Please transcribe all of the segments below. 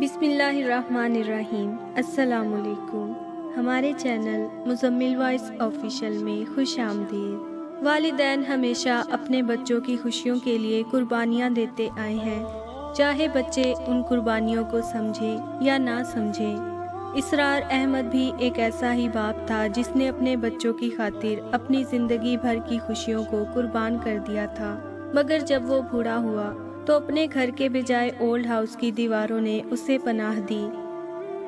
بسم اللہ الرحمن الرحیم۔ السلام علیکم۔ ہمارے چینل مزمل وائس آفیشیل میں خوش آمدید۔ والدین ہمیشہ اپنے بچوں کی خوشیوں کے لیے قربانیاں دیتے آئے ہیں، چاہے بچے ان قربانیوں کو سمجھیں یا نہ سمجھیں۔ اسرار احمد بھی ایک ایسا ہی باپ تھا جس نے اپنے بچوں کی خاطر اپنی زندگی بھر کی خوشیوں کو قربان کر دیا تھا، مگر جب وہ بوڑھا ہوا تو اپنے گھر کے بجائے اولڈ ہاؤس کی دیواروں نے اسے پناہ دی،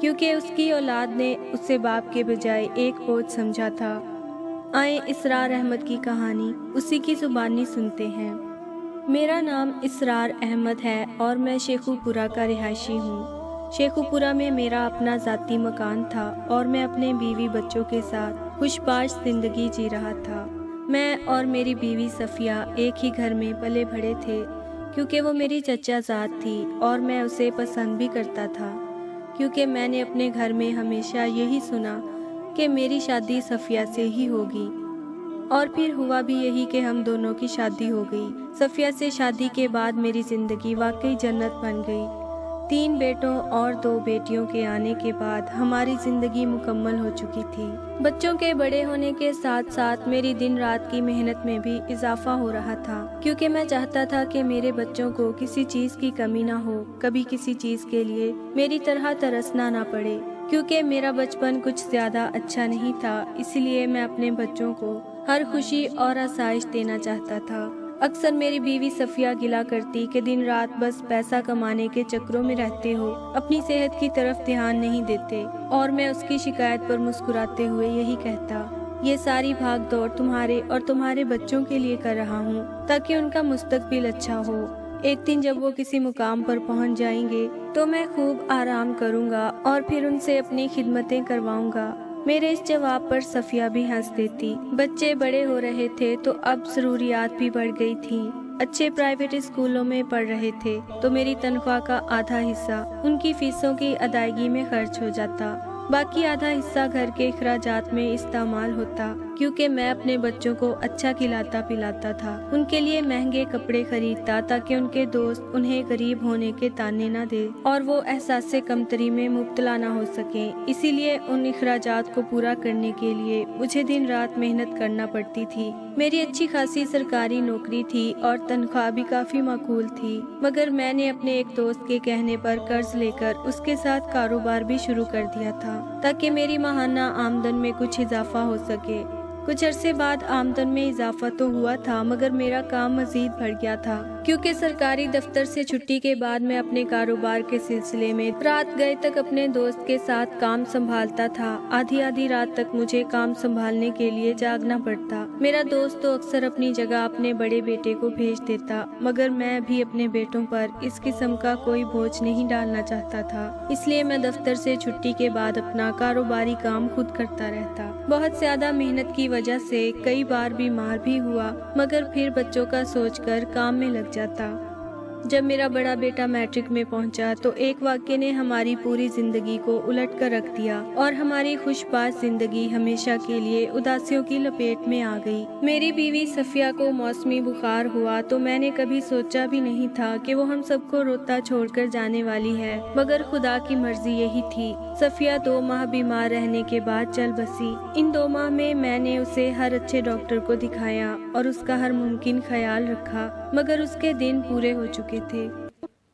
کیونکہ اس کی اولاد نے اسے باپ کے بجائے ایک بوجھ سمجھا تھا۔ آئیں اسرار احمد کی کہانی اسی کی زبانی سنتے ہیں۔ میرا نام اسرار احمد ہے اور میں شیخو پورہ کا رہائشی ہوں۔ شیخو پورہ میں میرا اپنا ذاتی مکان تھا اور میں اپنے بیوی بچوں کے ساتھ خوش باش زندگی جی رہا تھا۔ میں اور میری بیوی صفیہ ایک ہی گھر میں پلے بڑھے تھے، کیونکہ وہ میری چچا زاد تھی اور میں اسے پسند بھی کرتا تھا، کیونکہ میں نے اپنے گھر میں ہمیشہ یہی سنا کہ میری شادی صفیہ سے ہی ہوگی، اور پھر ہوا بھی یہی کہ ہم دونوں کی شادی ہو گئی۔ صفیہ سے شادی کے بعد میری زندگی واقعی جنت بن گئی۔ 3 بیٹوں اور 2 بیٹیوں کے آنے کے بعد ہماری زندگی مکمل ہو چکی تھی۔ بچوں کے بڑے ہونے کے ساتھ ساتھ میری دن رات کی محنت میں بھی اضافہ ہو رہا تھا، کیونکہ میں چاہتا تھا کہ میرے بچوں کو کسی چیز کی کمی نہ ہو، کبھی کسی چیز کے لیے میری طرح ترسنا نہ پڑے۔ کیونکہ میرا بچپن کچھ زیادہ اچھا نہیں تھا، اس لیے میں اپنے بچوں کو ہر خوشی اور آسائش دینا چاہتا تھا۔ اکثر میری بیوی صفیہ گلا کرتی کہ دن رات بس پیسہ کمانے کے چکروں میں رہتے ہو، اپنی صحت کی طرف دھیان نہیں دیتے، اور میں اس کی شکایت پر مسکراتے ہوئے یہی کہتا، یہ ساری بھاگ دوڑ تمہارے اور تمہارے بچوں کے لیے کر رہا ہوں تاکہ ان کا مستقبل اچھا ہو۔ ایک دن جب وہ کسی مقام پر پہنچ جائیں گے تو میں خوب آرام کروں گا اور پھر ان سے اپنی خدمتیں کرواؤں گا۔ میرے اس جواب پر صفیہ بھی ہنس دیتی۔ بچے بڑے ہو رہے تھے تو اب ضروریات بھی بڑھ گئی تھیں۔ اچھے پرائیویٹ اسکولوں میں پڑھ رہے تھے تو میری تنخواہ کا آدھا حصہ ان کی فیسوں کی ادائیگی میں خرچ ہو جاتا، باقی آدھا حصہ گھر کے اخراجات میں استعمال ہوتا، کیونکہ میں اپنے بچوں کو اچھا کھلاتا پلاتا تھا، ان کے لیے مہنگے کپڑے خریدتا تاکہ ان کے دوست انہیں غریب ہونے کے طعنے نہ دے اور وہ احساس کمتری میں مبتلا نہ ہو سکیں۔ اسی لیے ان اخراجات کو پورا کرنے کے لیے مجھے دن رات محنت کرنا پڑتی تھی۔ میری اچھی خاصی سرکاری نوکری تھی اور تنخواہ بھی کافی معقول تھی، مگر میں نے اپنے ایک دوست کے کہنے پر قرض لے کر اس کے ساتھ کاروبار بھی شروع کر دیا تھا تاکہ میری ماہانہ آمدن میں کچھ اضافہ ہو سکے۔ کچھ عرصے بعد آمدن میں اضافہ تو ہوا تھا، مگر میرا کام مزید بڑھ گیا تھا، کیونکہ سرکاری دفتر سے چھٹی کے بعد میں اپنے کاروبار کے سلسلے میں رات گئے تک اپنے دوست کے ساتھ کام سنبھالتا تھا۔ آدھی رات تک مجھے کام سنبھالنے کے لیے جاگنا پڑتا۔ میرا دوست تو اکثر اپنی جگہ اپنے بڑے بیٹے کو بھیج دیتا، مگر میں بھی اپنے بیٹوں پر اس قسم کا کوئی بوجھ نہیں ڈالنا چاہتا تھا، اس لیے میں دفتر سے چھٹی کے بعد اپنا کاروباری کام خود کرتا رہتا۔ بہت زیادہ محنت کی وجہ سے کئی بار بیمار بھی ہوا، مگر پھر بچوں کا سوچ کر کام میں لگ جاتا۔ جب میرا بڑا بیٹا میٹرک میں پہنچا تو ایک واقعے نے ہماری پوری زندگی کو الٹ کر رکھ دیا اور ہماری خوش باش زندگی ہمیشہ کے لیے اداسیوں کی لپیٹ میں آ گئی۔ میری بیوی صفیہ کو موسمی بخار ہوا تو میں نے کبھی سوچا بھی نہیں تھا کہ وہ ہم سب کو روتا چھوڑ کر جانے والی ہے، مگر خدا کی مرضی یہی تھی۔ صفیہ 2 ماہ بیمار رہنے کے بعد چل بسی۔ ان 2 ماہ میں نے اسے ہر اچھے ڈاکٹر کو دکھایا اور اس کا ہر ممکن خیال رکھا، مگر اس کے دن پورے ہو چکے تھے،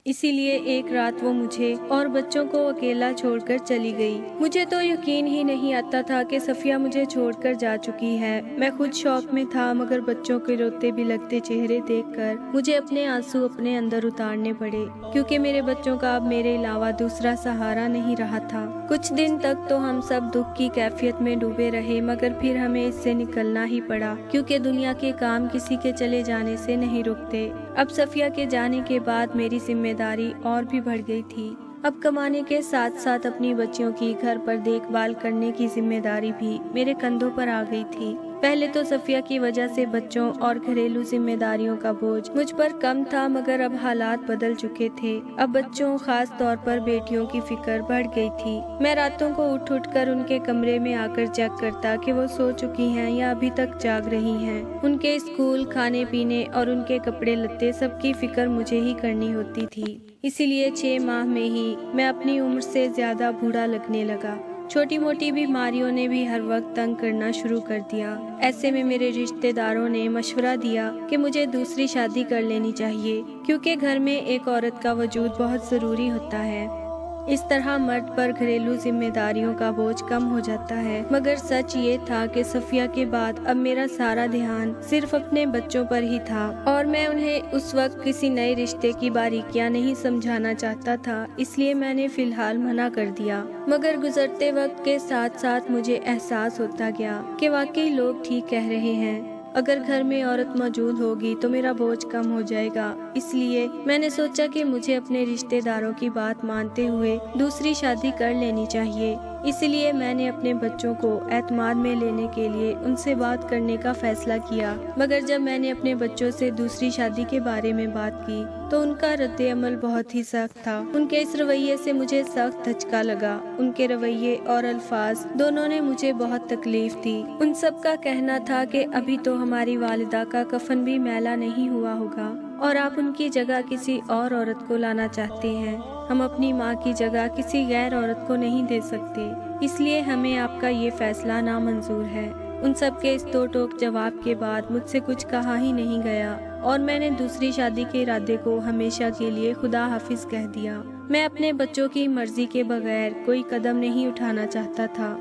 اسی لیے ایک رات وہ مجھے اور بچوں کو اکیلا چھوڑ کر چلی گئی۔ مجھے تو یقین ہی نہیں آتا تھا کہ صفیہ مجھے چھوڑ کر جا چکی ہے۔ میں خود شوق میں تھا، مگر بچوں کے روتے بلکتے چہرے دیکھ کر مجھے اپنے آنسو اپنے اندر اتارنے پڑے، کیونکہ میرے بچوں کا اب میرے علاوہ دوسرا سہارا نہیں رہا تھا۔ کچھ دن تک تو ہم سب دکھ کی کیفیت میں ڈوبے رہے، مگر پھر ہمیں اس سے نکلنا ہی پڑا، کیونکہ دنیا کے کام کسی کے چلے جانے سے نہیں رکتے۔ اب صفیہ کے جانے کے بعد میری ذمہ داری اور بھی بڑھ گئی تھی۔ اب کمانے کے ساتھ ساتھ اپنی بچیوں کی گھر پر دیکھ بھال کرنے کی ذمہ داری بھی میرے کندھوں پر آ گئی تھی۔ پہلے تو صفیہ کی وجہ سے بچوں اور گھریلو ذمہ داریوں کا بوجھ مجھ پر کم تھا، مگر اب حالات بدل چکے تھے۔ اب بچوں، خاص طور پر بیٹیوں کی فکر بڑھ گئی تھی۔ میں راتوں کو اٹھ کر ان کے کمرے میں آ کر چیک کرتا کہ وہ سو چکی ہیں یا ابھی تک جاگ رہی ہیں۔ ان کے اسکول، کھانے پینے اور ان کے کپڑے لتے سب کی فکر مجھے ہی کرنی ہوتی تھی۔ इसी लिए 6 माह में ही मैं अपनी उम्र से ज़्यादा बूढ़ा लगने लगा। छोटी मोटी बीमारियों ने भी हर वक्त तंग करना शुरू कर दिया। ऐसे में मेरे रिश्तेदारों ने मशवरा दिया कि मुझे दूसरी शादी कर लेनी चाहिए, क्योंकि घर में एक औरत का वजूद बहुत ज़रूरी होता है। इस तरह मर्द पर घरेलू जिम्मेदारियों का बोझ कम हो जाता है। मगर सच ये था कि सफिया के बाद अब मेरा सारा ध्यान सिर्फ अपने बच्चों पर ही था और मैं उन्हें उस वक्त किसी नए रिश्ते की बारीकियां नहीं समझाना चाहता था, इसलिए मैंने फिलहाल मना कर दिया। मगर गुजरते वक्त के साथ साथ मुझे एहसास होता गया कि वाकई लोग ठीक कह रहे हैं। अगर घर में औरत मौजूद होगी तो मेरा बोझ कम हो जाएगा। इसलिए मैंने सोचा कि मुझे अपने रिश्तेदारों की बात मानते हुए दूसरी शादी कर लेनी चाहिए। इसलिए मैंने अपने बच्चों को एतमाद में लेने के लिए उनसे बात करने का फैसला किया। मगर जब मैंने अपने बच्चों से दूसरी शादी के बारे में बात की तो उनका रद्द अमल बहुत ही सख्त था। उनके इस रवैये से मुझे सख्त धचका लगा। उनके रवैये और अल्फाज दोनों ने मुझे बहुत तकलीफ दी। उन सब का कहना था कि अभी तो हमारी वालिदा का कफन भी मैला नहीं हुआ होगा और आप उनकी जगह किसी और औरत को लाना चाहते हैं। हम अपनी माँ की जगह किसी गैर औरत को नहीं दे सकते, इसलिए हमें आपका ये फैसला नामंजूर है। उन सब के इस दो टोक जवाब के बाद मुझसे कुछ कहा ही नहीं गया और मैंने दूसरी शादी के इरादे को हमेशा के लिए खुदा हाफिज कह दिया। मैं अपने बच्चों की मर्जी के बगैर कोई कदम नहीं उठाना चाहता था,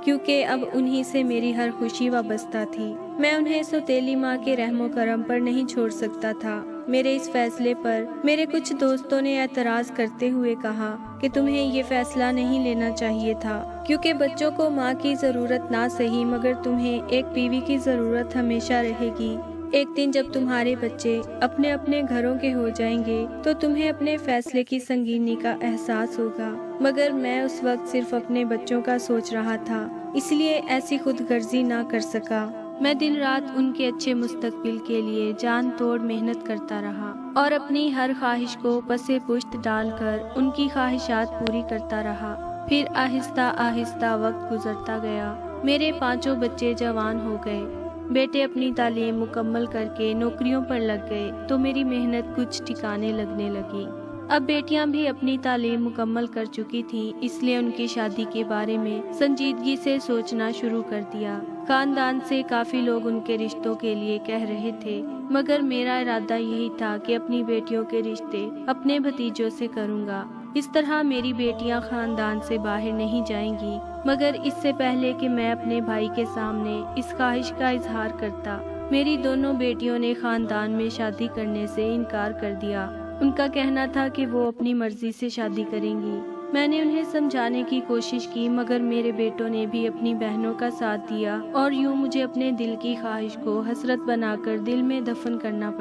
क्योंकि अब उन्हीं से मेरी हर खुशी वाबस्ता थी। मैं उन्हें सौतेली माँ के रहमो करम पर नहीं छोड़ सकता था। मेरे इस फैसले पर मेरे कुछ दोस्तों ने एतराज करते हुए कहा कि तुम्हें ये फैसला नहीं लेना चाहिए था, क्योंकि बच्चों को माँ की जरूरत ना सही मगर तुम्हें एक बीवी की जरूरत हमेशा रहेगी। एक दिन जब तुम्हारे बच्चे अपने अपने घरों के हो जाएंगे तो तुम्हें अपने फैसले की संगीनी का एहसास होगा। मगर मैं उस वक्त सिर्फ अपने बच्चों का सोच रहा था, इसलिए ऐसी खुदगर्जी ना कर सका। मैं दिन रात उनके अच्छे मुस्तकबिल के लिए जान तोड़ मेहनत करता रहा और अपनी हर ख्वाहिश को पसे पुश्त डालकर उनकी ख्वाहिशात पूरी करता रहा। फिर आहिस्ता आहिस्ता वक्त गुजरता गया। मेरे 5 बच्चे जवान हो गए। बेटे अपनी तालीम मुकम्मल करके नौकरियों पर लग गए तो मेरी मेहनत कुछ ठिकाने लगने लगी। अब बेटियां भी अपनी तालीम मुकम्मल कर चुकी थीं, इसलिए उनकी शादी के बारे में संजीदगी से सोचना शुरू कर दिया। खानदान से काफी लोग उनके रिश्तों के लिए कह रहे थे, मगर मेरा इरादा यही था कि अपनी बेटियों के रिश्ते अपने भतीजों से करूंगा। इस तरह मेरी बेटियां खानदान से बाहर नहीं जाएंगी। मगर इससे पहले कि मैं अपने भाई के सामने इस ख्वाहिश का इजहार करता, मेरी दोनों बेटियों ने खानदान में शादी करने से इनकार कर दिया। उनका कहना था कि वो अपनी मर्जी से शादी करेंगी। मैंने उन्हें समझाने की कोशिश की, मगर मेरे बेटों ने भी अपनी बहनों का साथ दिया और यूं मुझे अपने दिल की ख्वाहिश को हसरत बनाकर दिल में दफन करना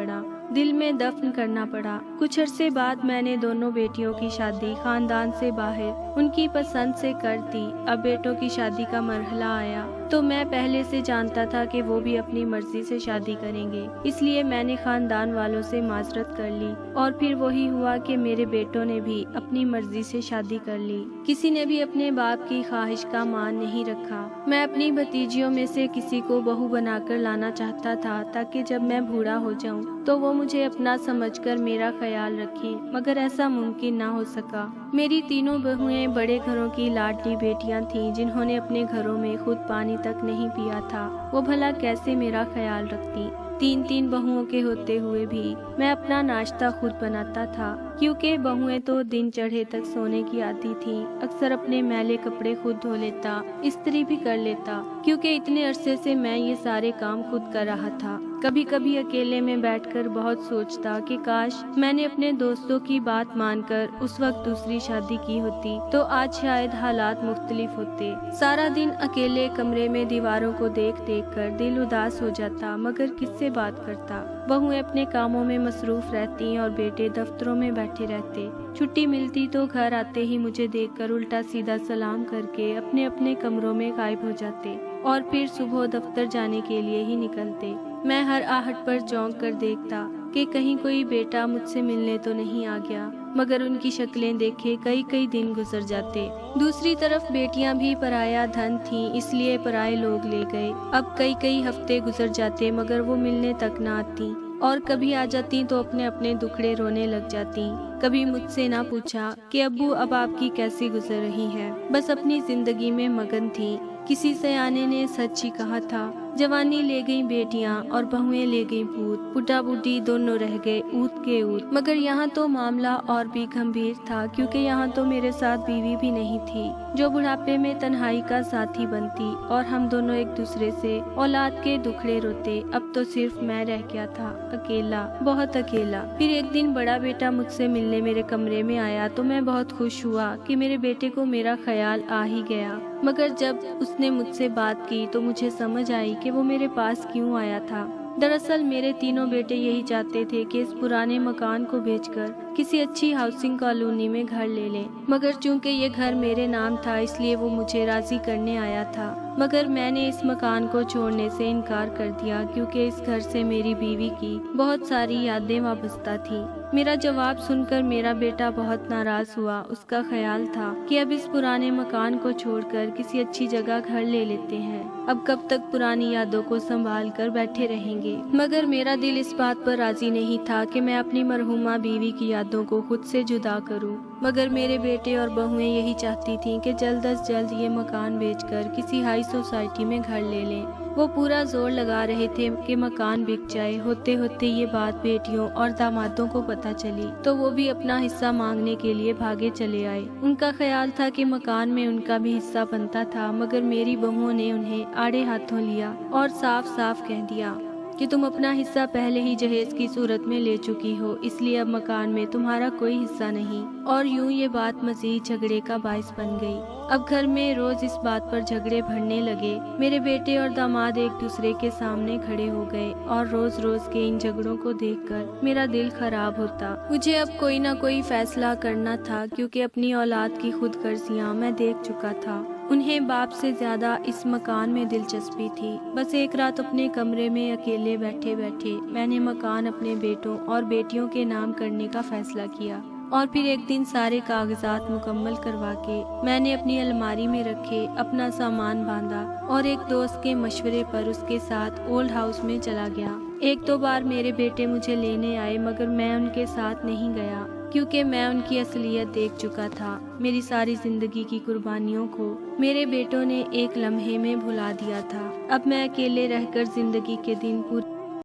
पड़ा। कुछ अरसे बाद मैंने दोनों बेटियों की शादी खानदान से बाहर उनकी पसंद से कर दी। अब बेटों की शादी का मरहला आया तो मैं पहले से जानता था कि वो भी अपनी मर्जी से शादी करेंगे, इसलिए मैंने खानदान वालों से माजरत कर ली और फिर वही हुआ कि मेरे बेटों ने भी अपनी मर्जी से शादी कर ली। किसी ने भी अपने बाप की ख्वाहिश का मान नहीं रखा। मैं अपनी भतीजियों में से किसी को बहू बनाकर लाना चाहता था ताकि जब मैं बूढ़ा हो जाऊं तो वो मुझे अपना समझकर मेरा ख्याल रखें, मगर ऐसा मुमकिन ना हो सका। मेरी तीनों बहुएं बड़े घरों की लाडली बेटियां थीं, जिन्होंने अपने घरों में खुद पानी तक नहीं पिया था। वो भला कैसे मेरा ख्याल रखती। 3 बहुओं के होते हुए भी मैं अपना नाश्ता खुद बनाता था, क्योंकि बहुएं तो दिन चढ़े तक सोने की आती थीं। अक्सर अपने मैले कपड़े खुद धो लेता, इस्त्री भी कर लेता, क्योंकि इतने अरसे से मैं ये सारे काम खुद कर रहा था। कभी कभी अकेले में बैठकर बहुत सोचता कि काश मैंने अपने दोस्तों की बात मानकर उस वक्त दूसरी शादी की होती तो आज शायद हालात मुख्तलिफ होते। सारा दिन अकेले कमरे में दीवारों को देख देख कर दिल उदास हो जाता, मगर किससे बात करता। बहुएं अपने कामों में मसरूफ रहती और बेटे दफ्तरों में बैठे रहते। छुट्टी मिलती तो घर आते ही मुझे देखकर उल्टा सीधा सलाम करके अपने अपने कमरों में गायब हो जाते और फिर सुबह दफ्तर जाने के लिए ही निकलते। मैं हर आहट पर चौंक कर देखता कि कहीं कोई बेटा मुझसे मिलने तो नहीं आ गया, मगर उनकी शक्लें देखे कई दिन गुजर जाते। दूसरी तरफ बेटियां भी पराया धन थीं, इसलिए पराए लोग ले गए। अब कई हफ्ते गुजर जाते, मगर वो मिलने तक न आती। और कभी आ जाती तो अपने अपने दुखड़े रोने लग जाती। कभी मुझसे ना पूछा कि अब्बू अब आपकी कैसी गुजर रही है, बस अपनी जिंदगी में मगन थी। किसी सयाने ने सच ही कहा था, जवानी ले गई बेटियां और बहुएं ले गई पूत, बुढ़ा बुढ़ी दोनों रह गए ऊत के ऊत। मगर यहाँ तो मामला और भी गंभीर था, क्योंकि यहाँ तो मेरे साथ बीवी भी नहीं थी जो बुढ़ापे में तन्हाई का साथी बनती और हम दोनों एक दूसरे से औलाद के दुखड़े रोते। अब तो सिर्फ मैं रह गया था, अकेला, बहुत अकेला। फिर एक दिन बड़ा बेटा मुझसे मिलने मेरे कमरे में आया तो मैं बहुत खुश हुआ कि मेरे बेटे को मेरा ख्याल आ ही गया। मगर जब उसने मुझसे बात की तो मुझे समझ आई कि वो मेरे पास क्यों आया था। दरअसल मेरे तीनों बेटे यही चाहते थे कि इस पुराने मकान को बेचकर किसी अच्छी हाउसिंग कॉलोनी में घर ले लें। मगर चूंकि ये घर मेरे नाम था इसलिए वो मुझे राजी करने आया था। मगर मैंने इस मकान को छोड़ने से इनकार कर दिया, क्योंकि इस घर से मेरी बीवी की बहुत सारी यादें वाबस्ता थी। मेरा जवाब सुनकर मेरा बेटा बहुत नाराज हुआ। उसका ख्याल था कि अब इस पुराने मकान को छोड़कर किसी अच्छी जगह घर ले लेते हैं। अब कब तक पुरानी यादों को संभाल कर बैठे रहेंगे। मगर मेरा दिल इस बात पर राजी नहीं था कि मैं अपनी मरहुमा बीवी की यादों को खुद से जुदा करूं। मगर मेरे बेटे और बहुएं यही चाहती थीं कि जल्द अज जल्द ये मकान बेचकर किसी हाई सोसाइटी में घर ले लें। वो पूरा जोर लगा रहे थे कि मकान बिक जाए। होते होते ये बात बेटियों और दामादों को पता चली तो वो भी अपना हिस्सा मांगने के लिए भागे चले आए। उनका ख्याल था कि मकान में उनका भी हिस्सा बनता था, मगर मेरी बहुओं ने उन्हें आड़े हाथों लिया और साफ साफ कह दिया कि तुम अपना हिस्सा पहले ही जहेज की सूरत में ले चुकी हो, इसलिए अब मकान में तुम्हारा कोई हिस्सा नहीं। और यूं ये बात मजीद झगड़े का बाइस बन गई। अब घर में रोज इस बात पर झगड़े भरने लगे। मेरे बेटे और दामाद एक दूसरे के सामने खड़े हो गए और रोज रोज के इन झगड़ों को देखकर मेरा दिल खराब होता। मुझे अब कोई ना कोई फैसला करना था, क्योंकि अपनी औलाद की खुदगर्जियां मैं देख चुका था। उन्हें बाप से ज्यादा इस मकान में दिलचस्पी थी। बस एक रात अपने कमरे में अकेले बैठे बैठे मैंने मकान अपने बेटों और बेटियों के नाम करने का फैसला किया। और फिर एक दिन सारे कागजात मुकम्मल करवा के मैंने अपनी अलमारी में रखे अपना सामान बांधा और एक दोस्त के मशवरे पर उसके साथ ओल्ड हाउस में चला गया। एक दो बार मेरे बेटे मुझे लेने आए, मगर मैं उनके साथ नहीं गया, क्योंकि मैं उनकी असलियत देख चुका था। मेरी सारी जिंदगी की कुर्बानियों को मेरे बेटों ने एक लम्हे में भुला दिया था। अब मैं अकेले रहकर जिंदगी के दिन पूरे